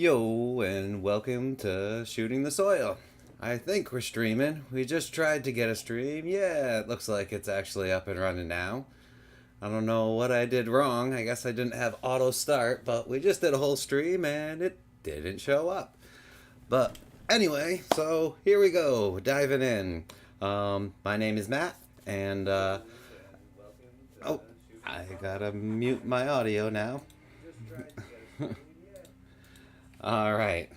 Yo, and welcome to Shooting the Soil. I think we're streaming. We just tried to get a stream. Yeah, it looks like it's actually up and running now. I don't know what I did wrong. I guess I didn't have auto start, but we just did a whole stream and it didn't show up. But anyway, so here we go, diving in. My name is Matt, and oh, I gotta mute my audio now. All right.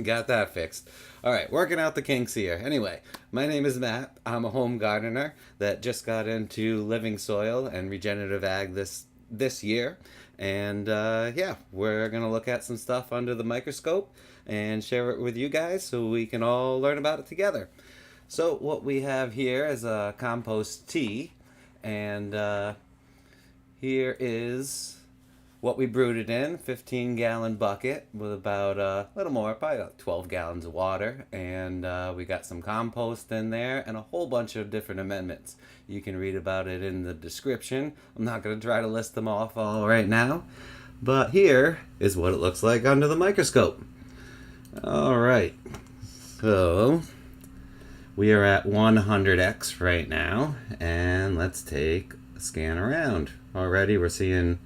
Got that fixed. All right, working out the kinks here. Anyway, my name is Matt. I'm a home gardener that just got into living soil and regenerative ag this year. And yeah, we're going to look at some stuff under the microscope and share it with you guys so we can all learn about it together. So what we have here is a compost tea, and here is what we brewed it in. 15-gallon bucket with about a little more, probably about 12 gallons of water, and we got some compost in there and a whole bunch of different amendments. You can read about it in the description. I'm not going to try to list them off all right now, but here is what it looks like under the microscope. All right, so we are at 100x right now, and let's take a scan around. Already we're seeing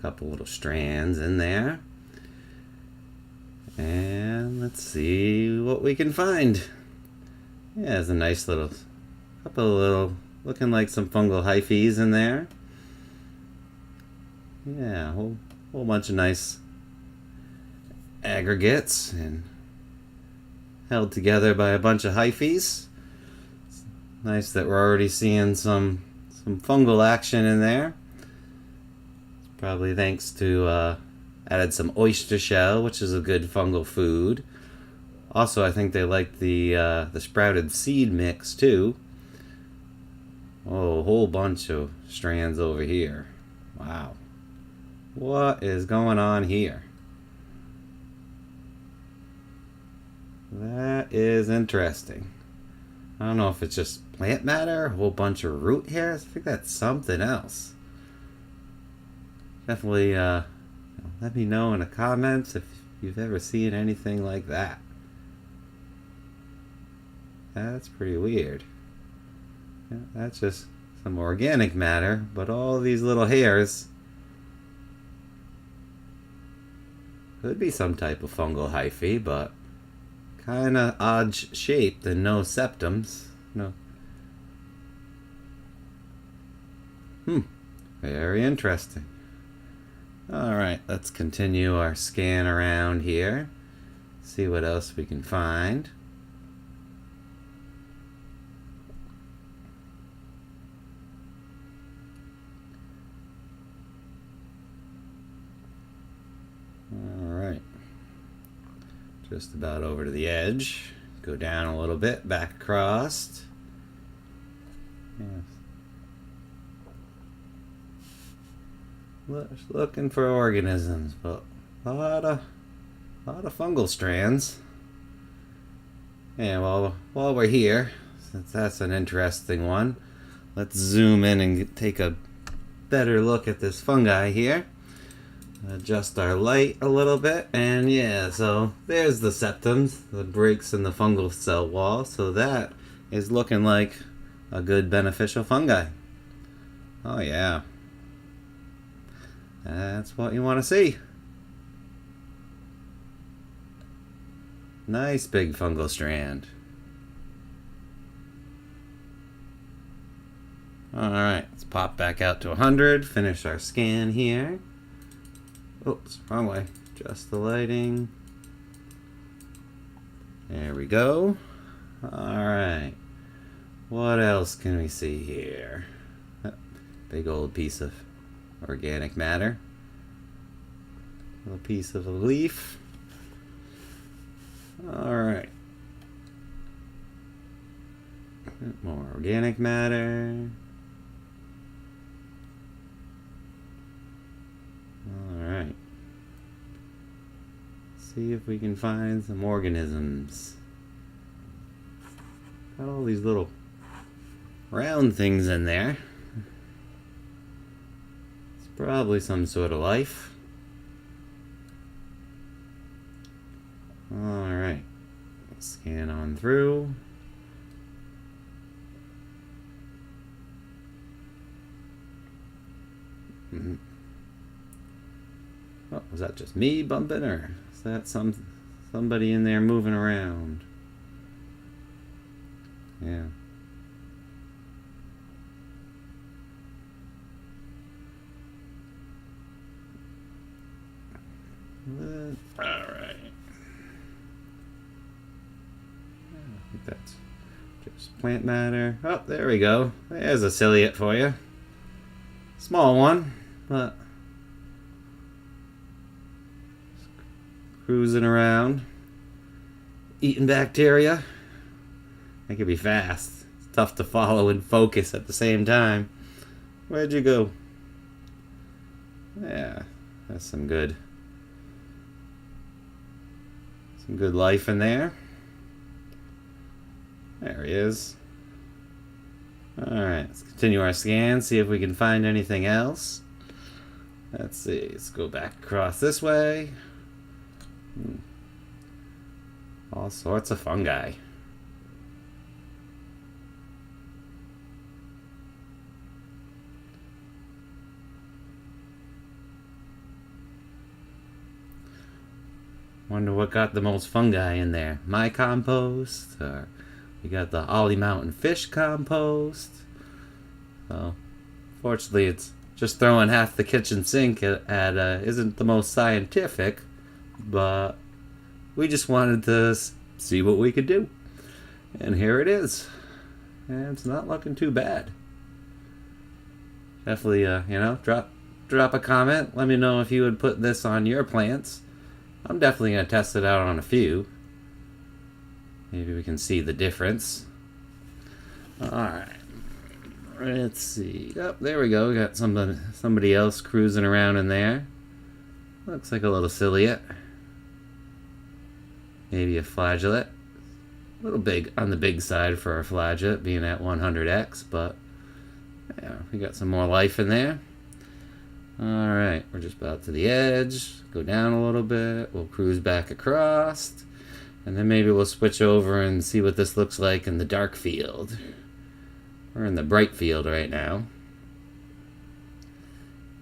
couple little strands in there, and let's see what we can find. Yeah, there's a nice little couple of little looking like some fungal hyphae in there. Yeah, whole bunch of nice aggregates and held together by a bunch of hyphae. It's nice that we're already seeing some fungal action in there. Probably thanks to added some oyster shell, which is a good fungal food. Also, I think they like the sprouted seed mix too. Oh, a whole bunch of strands over here. Wow. What is going on here? That is interesting. I don't know if it's just plant matter, a whole bunch of root hairs. I think that's something else. Definitely let me know in the comments if you've ever seen anything like that. That's pretty weird. Yeah, that's just some organic matter, but all these little hairs could be some type of fungal hyphae, but kind of odd shaped and no septums. No. Very interesting. Alright, let's continue our scan around here. See what else we can find. Alright. Just about over to the edge. Go down a little bit, back across. Yes. Looking for organisms, but a lot of fungal strands. And while we're here, since that's an interesting one, let's zoom in and take a better look at this fungi here. Adjust our light a little bit, and yeah, so there's the septums, the breaks in the fungal cell wall. So that is looking like a good beneficial fungi. Oh yeah. That's what you want to see. Nice big fungal strand. Alright, let's pop back out to 100, finish our scan here. Oops, wrong way. Just the lighting. There we go. Alright. What else can we see here? Big old piece of organic matter. A little piece of a leaf. Alright. More organic matter. Alright. See if we can find some organisms. Got all these little round things in there. It's probably some sort of life. Alright. Scan on through. Oh, was that just me bumping, or is that somebody in there moving around? Yeah. All right. I think that's just plant matter. Oh, there we go. There's a ciliate for you. Small one, but cruising around, eating bacteria. It can be fast. It's tough to follow and focus at the same time. Where'd you go? Yeah, that's some good life in there. There he is. Alright, let's continue our scan, see if we can find anything else. Let's see, let's go back across this way. All sorts of fungi. Wonder what got the most fungi in there. My compost, or we got the Oly Mountain Fish Compost. So, fortunately, it's just throwing half the kitchen sink at isn't the most scientific, but we just wanted to see what we could do. And here it is. And it's not looking too bad. Definitely, drop a comment. Let me know if you would put this on your plants. I'm definitely going to test it out on a few. Maybe we can see the difference. Alright. Let's see. Oh, there we go. We got somebody else cruising around in there. Looks like a little ciliate. Maybe a flagellate. A little big on the big side for a flagellate, being at 100x, but yeah, we got some more life in there. Alright, we're just about to the edge. Go down a little bit. We'll cruise back across. And then maybe we'll switch over and see what this looks like in the dark field. We're in the bright field right now.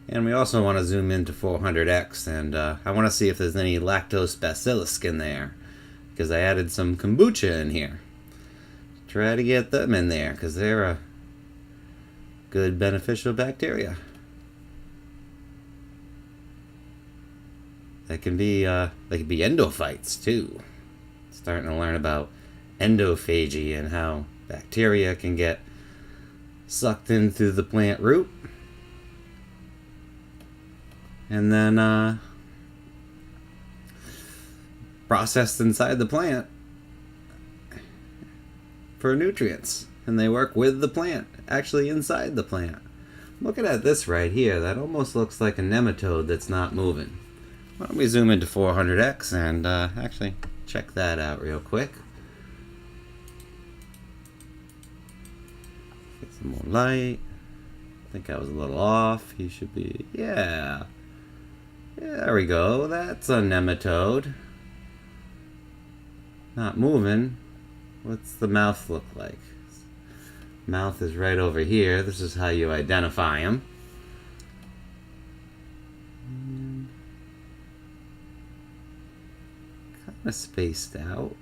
And we also want to zoom into 400x, and I want to see if there's any lactose bacillus in there, because I added some kombucha in here. Try to get them in there, because they're a good beneficial bacteria. They can be endophytes too. Starting to learn about endophagy and how bacteria can get sucked in through the plant root, and then processed inside the plant for nutrients. And they work with the plant, actually inside the plant. Looking at this right here, that almost looks like a nematode that's not moving. Why don't we zoom into 400x and actually check that out real quick. Get some more light. I think I was a little off. He should be, yeah. Yeah, there we go. That's a nematode. Not moving. What's the mouth look like? Mouth is right over here. This is how you identify them. Kind of spaced out.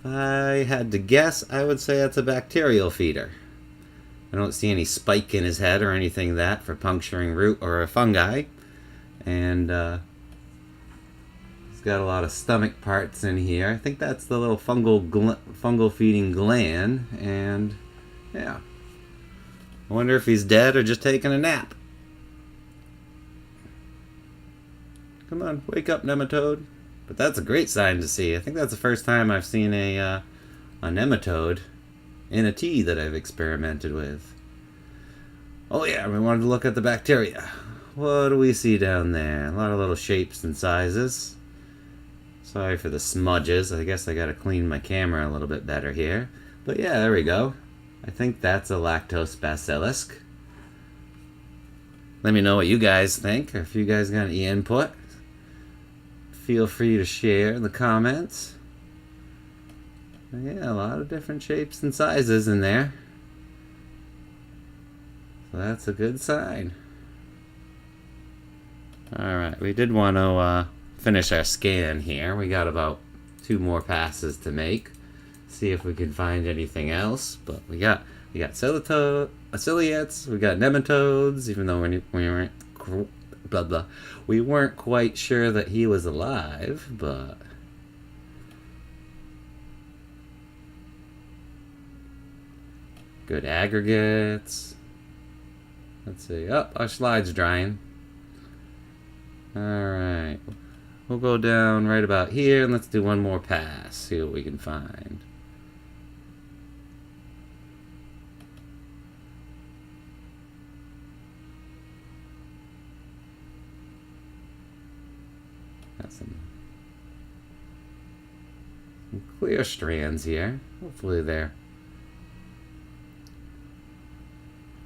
If I had to guess, I would say it's a bacterial feeder. I don't see any spike in his head or anything that for puncturing root or a fungi. And he's got a lot of stomach parts in here. I think that's the little fungal feeding gland. And yeah, I wonder if he's dead or just taking a nap. Come on, wake up, nematode. But that's a great sign to see. I think that's the first time I've seen a nematode in a tea that I've experimented with. Oh yeah, we wanted to look at the bacteria. What do we see down there? A lot of little shapes and sizes. Sorry for the smudges. I guess I gotta clean my camera a little bit better here. But yeah, there we go. I think that's a lactose bacillus. Let me know what you guys think, or if you guys got any input. feel free to share in the comments. Yeah, a lot of different shapes and sizes in there. So that's a good sign. Alright, we did want to finish our scan here. We got about 2 more passes to make. See if we can find anything else. But we got ciliates, we got nematodes, even though we weren't quite sure that he was alive, but good aggregates. Let's see. Oh, our slide's drying. Alright. We'll go down right about here and let's do one more pass. See what we can find. Got some clear strands here. Hopefully they're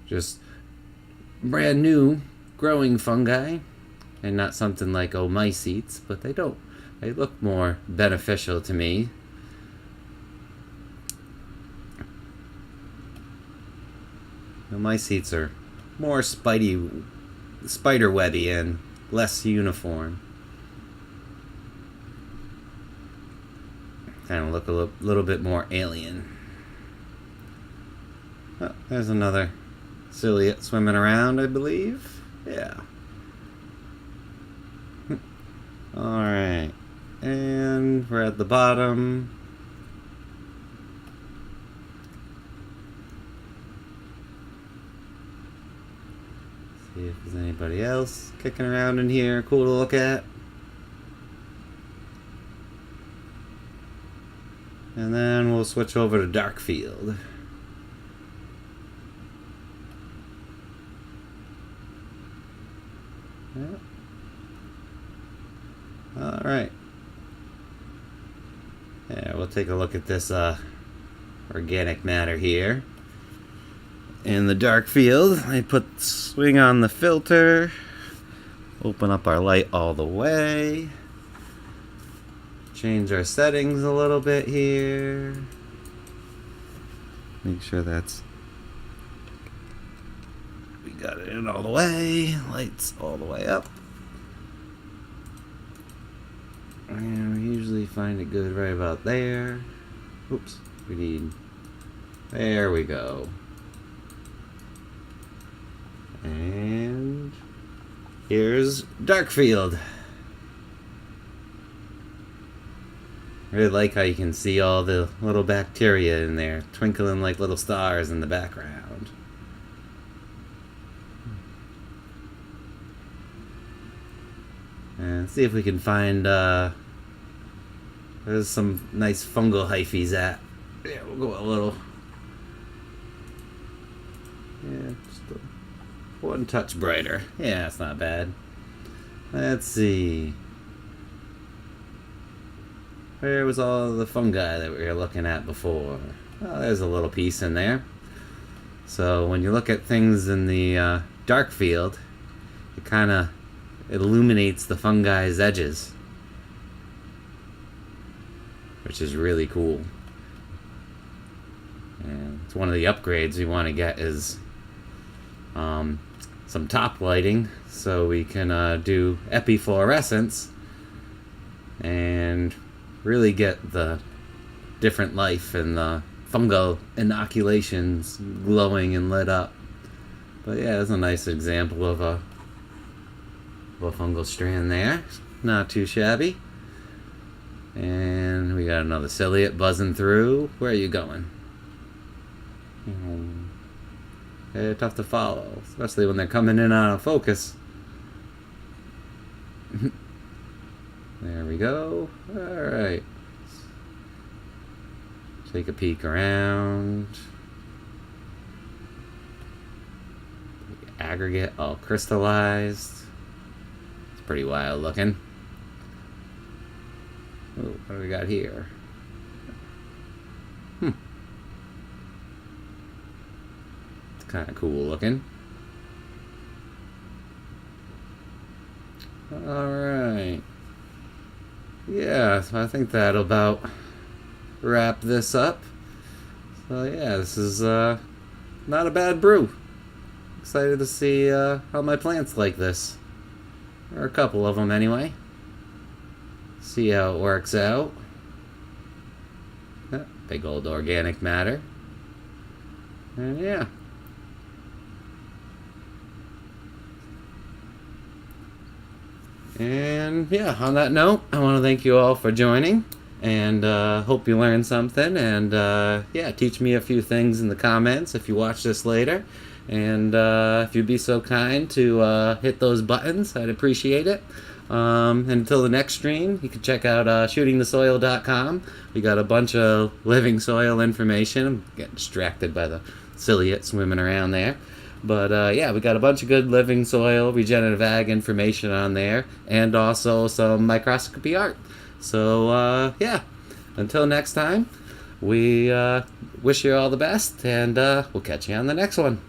just brand new growing fungi and not something like mycetes, but they look more beneficial to me. The mycetes are more spider webby and less uniform. Kind of look a little bit more alien. Oh, there's another ciliate swimming around, I believe. Yeah. Alright. And we're at the bottom. See if there's anybody else kicking around in here cool to look at. And then we'll switch over to dark field. Yep. Alright. Yeah, we'll take a look at this organic matter here. In the dark field, I swing on the filter, open up our light all the way, change our settings a little bit here. Make sure we got it in all the way, lights all the way up. And we usually find it good right about there. Oops, there we go. And here's dark field. I really like how you can see all the little bacteria in there twinkling like little stars in the background. And see if we can find there's some nice fungal hyphae at. Yeah, we'll go a little. Yeah, just one touch brighter. Yeah, it's not bad. Let's see. Where was all the fungi that we were looking at before? Oh, there's a little piece in there. So when you look at things in the dark field, it kind of illuminates the fungi's edges, which is really cool. And it's one of the upgrades we want to get is some top lighting so we can do epifluorescence and really get the different life and the fungal inoculations glowing and lit up. But yeah, that's a nice example of a fungal strand there. Not too shabby. And we got another ciliate buzzing through. Where are you going? They're tough to follow, especially when they're coming in out of focus. There we go. Alright. Take a peek around. Aggregate all crystallized. It's pretty wild looking. Ooh, what do we got here? It's kind of cool looking. Alright. yeah, so I think that'll about wrap this up. So yeah, this is not a bad brew. Excited to see how my plants like this. Or a couple of them anyway. See how it works out. Big old organic matter. And yeah. And yeah, on that note, I want to thank you all for joining. And hope you learned something. And yeah, teach me a few things in the comments if you watch this later. And if you'd be so kind to hit those buttons, I'd appreciate it. Until the next stream, you can check out shootingthesoil.com. We got a bunch of living soil information. I'm getting distracted by the ciliate swimming around there. But yeah, we got a bunch of good living soil, regenerative ag information on there, and also some microscopy art. So yeah, until next time, we wish you all the best, and we'll catch you on the next one.